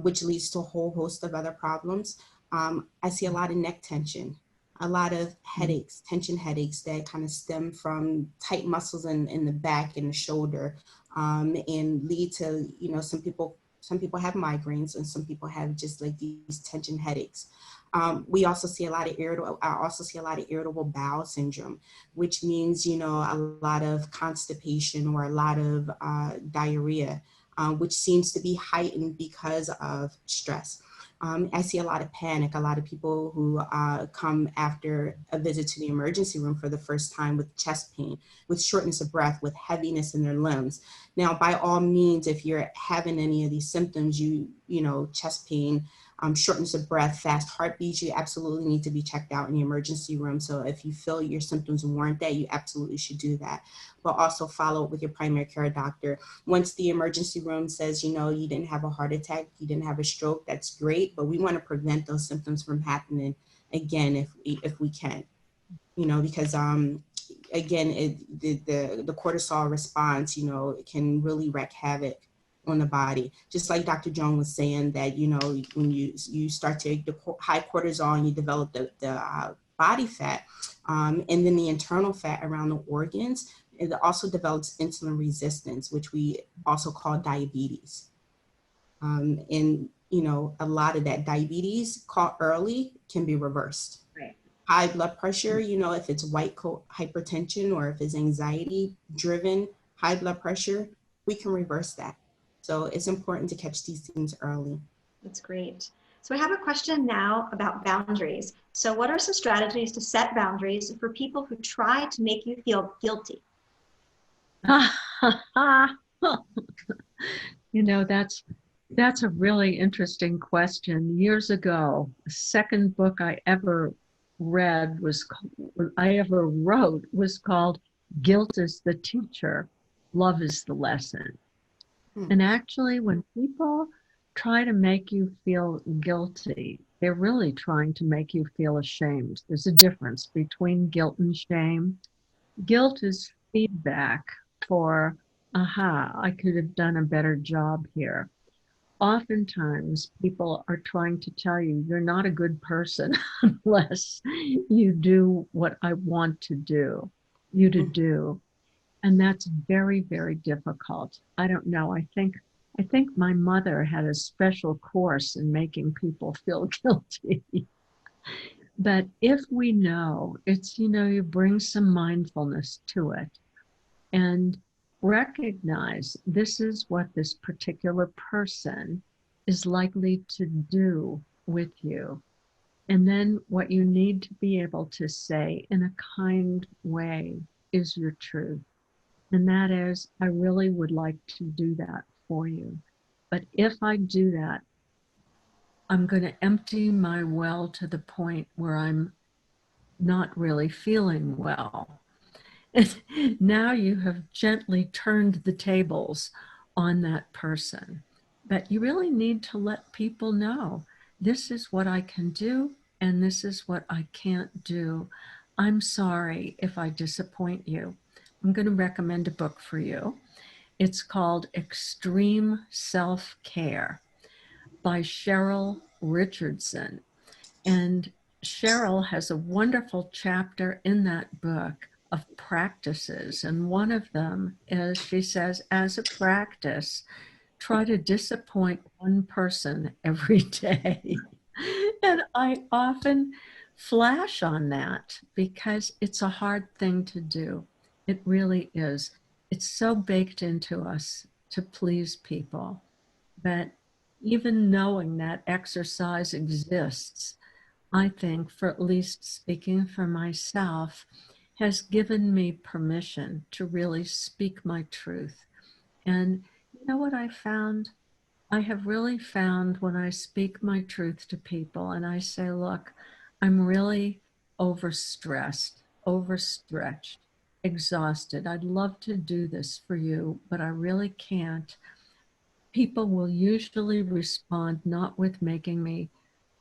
which leads to a whole host of other problems. I see a lot of neck tension, a lot of headaches, tension headaches that kind of stem from tight muscles in the back and the shoulder, and lead to, you know, some people have migraines and some people have just like these tension headaches. We also see a lot of irritable bowel syndrome, which means, you know, a lot of constipation or a lot of diarrhea, which seems to be heightened because of stress. I see a lot of panic, a lot of people who come after a visit to the emergency room for the first time with chest pain, with shortness of breath, with heaviness in their limbs. Now, by all means, if you're having any of these symptoms, you know, chest pain, shortness of breath, fast heartbeats, you absolutely need to be checked out in the emergency room. So if you feel your symptoms warrant that, you absolutely should do that. But also follow up with your primary care doctor. Once the emergency room says, you know, you didn't have a heart attack, you didn't have a stroke, that's great. But we want to prevent those symptoms from happening again if we can, you know, because again, the cortisol response, you know, it can really wreak havoc on the body. Just like Dr. Joan was saying that, you know, when you start to the high cortisol and you develop the body fat, and then the internal fat around the organs, it also develops insulin resistance, which we also call diabetes. And, you know, a lot of that diabetes caught early can be reversed. Right. High blood pressure, you know, if it's white coat hypertension or if it's anxiety driven high blood pressure, we can reverse that. So it's important to catch these things early. That's great. So we have a question now about boundaries. So what are some strategies to set boundaries for people who try to make you feel guilty? You know, that's a really interesting question. Years ago, the second book I ever wrote was called Guilt is the Teacher, Love is the Lesson. And actually, when people try to make you feel guilty, they're really trying to make you feel ashamed. There's a difference between guilt and shame. Guilt is feedback for, aha, I could have done a better job here. Oftentimes, people are trying to tell you you're not a good person unless you do what I want to do, you to do. And that's very, very difficult. I don't know. I think my mother had a special course in making people feel guilty. But if we know, it's, you know, you bring some mindfulness to it and recognize this is what this particular person is likely to do with you. And then what you need to be able to say in a kind way is your truth. And that is, I really would like to do that for you. But if I do that, I'm going to empty my well to the point where I'm not really feeling well. And now you have gently turned the tables on that person. But you really need to let people know, this is what I can do and this is what I can't do. I'm sorry if I disappoint you. I'm going to recommend a book for you. It's called Extreme Self-Care by Cheryl Richardson. And Cheryl has a wonderful chapter in that book of practices. And one of them is, she says, as a practice, try to disappoint one person every day. And I often flash on that because it's a hard thing to do. It really is. It's so baked into us to please people. But even knowing that exercise exists, I think, for at least speaking for myself, has given me permission to really speak my truth. And you know what I found? I have really found when I speak my truth to people and I say, look, I'm really overstressed, overstretched, exhausted. I'd love to do this for you, but I really can't. People will usually respond not with making me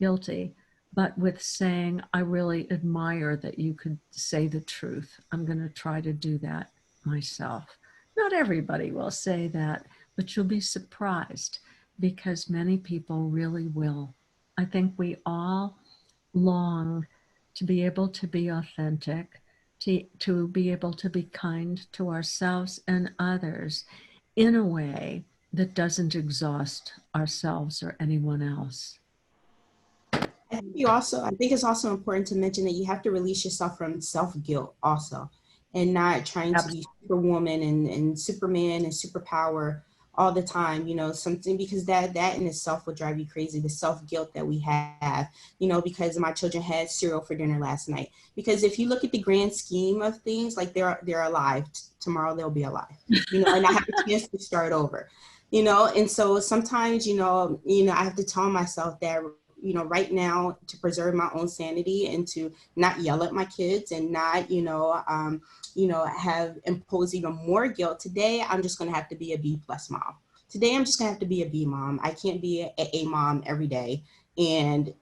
guilty, but with saying, I really admire that you could say the truth. I'm going to try to do that myself. Not everybody will say that, but you'll be surprised because many people really will. I think we all long to be able to be authentic, to be able to be kind to ourselves and others in a way that doesn't exhaust ourselves or anyone else. I think it's also important to mention that you have to release yourself from self-guilt also, and not trying to be superwoman and Superman and superpower all the time, you know, something, because that in itself will drive you crazy, the self-guilt that we have, you know, because my children had cereal for dinner last night. Because if you look at the grand scheme of things, like they're alive. Tomorrow they'll be alive, you know, and I have a chance to start over, you know. And so sometimes, you know, I have to tell myself that, you know, right now, to preserve my own sanity and to not yell at my kids and not, have impose even more guilt. Today, I'm just going to have to be a B+ mom. Today, I'm just going to have to be a B mom. I can't be a A mom every day, and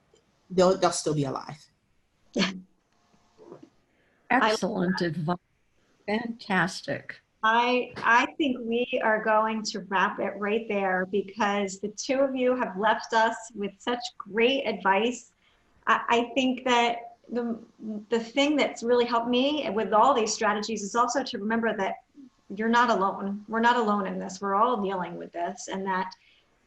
they'll still be alive. Excellent advice. Fantastic. I think we are going to wrap it right there, because the two of you have left us with such great advice. I think that the thing that's really helped me with all these strategies is also to remember that you're not alone. We're not alone in this. We're all dealing with this, and that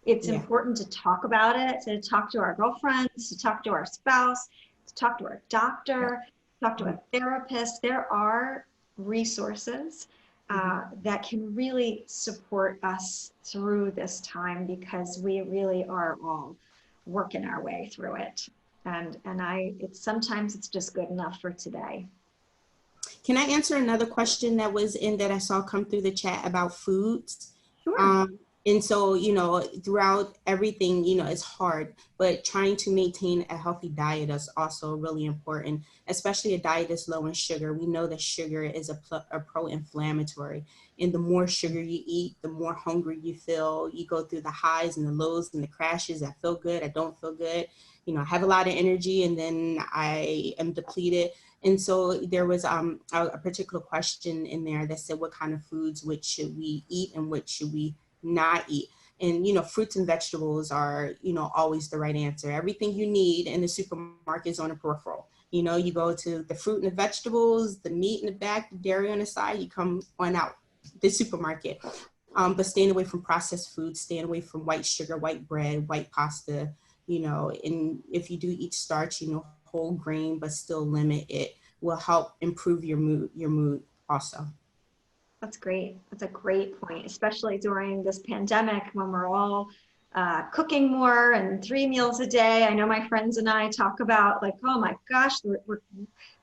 it's important to talk about it, to talk to our girlfriends, to talk to our spouse, to talk to our doctor, talk to a therapist. There are resources that can really support us through this time, because we really are all working our way through it. And sometimes it's just good enough for today. Can I answer another question that was in that I saw come through the chat about foods? Sure. And so, you know, throughout everything, you know, it's hard, but trying to maintain a healthy diet is also really important, especially a diet that's low in sugar. We know that sugar is a pro-inflammatory, and the more sugar you eat, the more hungry you feel. You go through the highs and the lows and the crashes. I feel good, I don't feel good. You know, I have a lot of energy and then I am depleted. And so there was a particular question in there that said, what kind of foods which should we eat and what should we not eat? And, you know, fruits and vegetables are, you know, always the right answer. Everything you need in the supermarket is on a peripheral. You know, you go to the fruit and the vegetables, the meat in the back, the dairy on the side, you come on out the supermarket. But staying away from processed foods, staying away from white sugar, white bread, white pasta, you know, and if you do eat starch, you know, whole grain, but still limit it, will help improve your mood also. That's great. That's a great point, especially during this pandemic when we're all cooking more and 3 meals a day. I know my friends and I talk about, like, oh my gosh, we're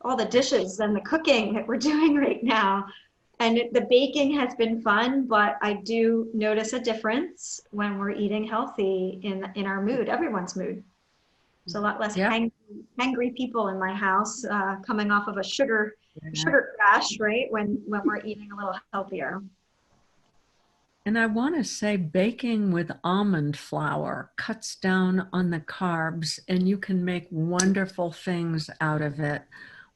all the dishes and the cooking that we're doing right now. And the baking has been fun, but I do notice a difference when we're eating healthy in our mood, everyone's mood. There's a lot less hangry people in my house coming off of a sugar crash, right? When we're eating a little healthier. And I want to say baking with almond flour cuts down on the carbs, and you can make wonderful things out of it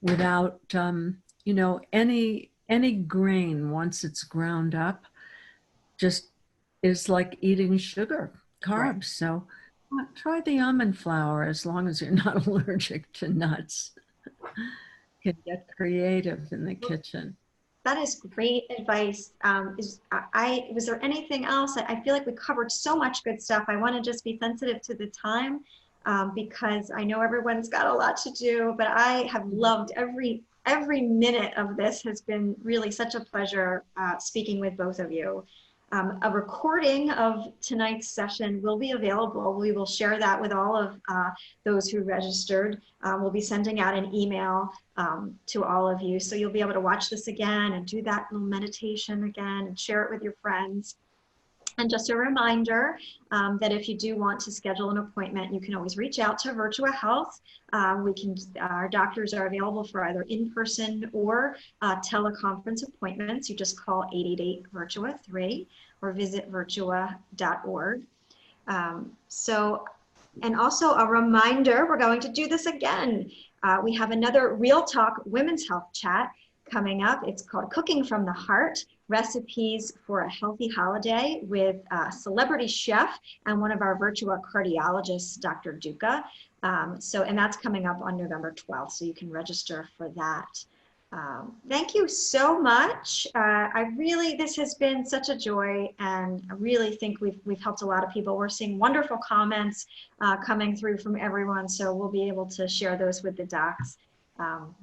without, you know, any grain, once it's ground up, just is like eating sugar, carbs. Right. So try the almond flour, as long as you're not allergic to nuts. You can get creative in the kitchen. That is great advice. Was there anything else? I feel like we covered so much good stuff. I want to just be sensitive to the time because I know everyone's got a lot to do, but I have loved every minute of this. Has been really such a pleasure speaking with both of you. A recording of tonight's session will be available. We will share that with all of those who registered. We'll be sending out an email to all of you. So you'll be able to watch this again and do that little meditation again and share it with your friends. And just a reminder that if you do want to schedule an appointment, you can always reach out to Virtua Health. Our doctors are available for either in-person or teleconference appointments. You just call 888-VIRTUA-3 or visit virtua.org. And also a reminder, we're going to do this again. We have another Real Talk Women's Health Chat coming up. It's called Cooking from the Heart, Recipes for a Healthy Holiday with a celebrity chef and one of our Virtua cardiologists, Dr. Duca. And that's coming up on November 12th, so you can register for that. Thank you so much. This has been such a joy, and I really think we've helped a lot of people. We're seeing wonderful comments coming through from everyone, so we'll be able to share those with the docs.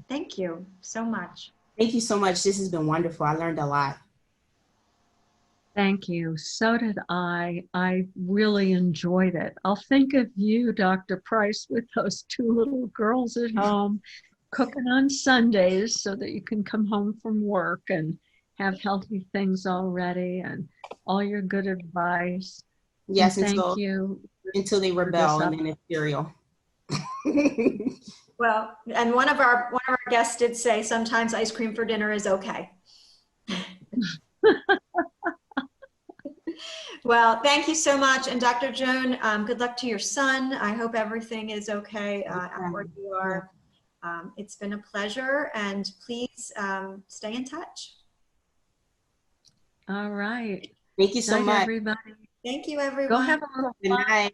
Thank you so much. Thank you so much. This has been wonderful. I learned a lot. Thank you. So did I. I really enjoyed it. I'll think of you, Dr. Price, with those two little girls at home, cooking on Sundays so that you can come home from work and have healthy things already, and all your good advice. Yes, and thank you. Until they rebel and then it's cereal. Well, and one of our guests did say sometimes ice cream for dinner is okay. Well, thank you so much. And Dr. Joan, good luck to your son. I hope everything is okay where you are. It's been a pleasure, and please stay in touch. All right. Thank you so much. Everybody. Thank you, everyone. Go have a little fun. Good night.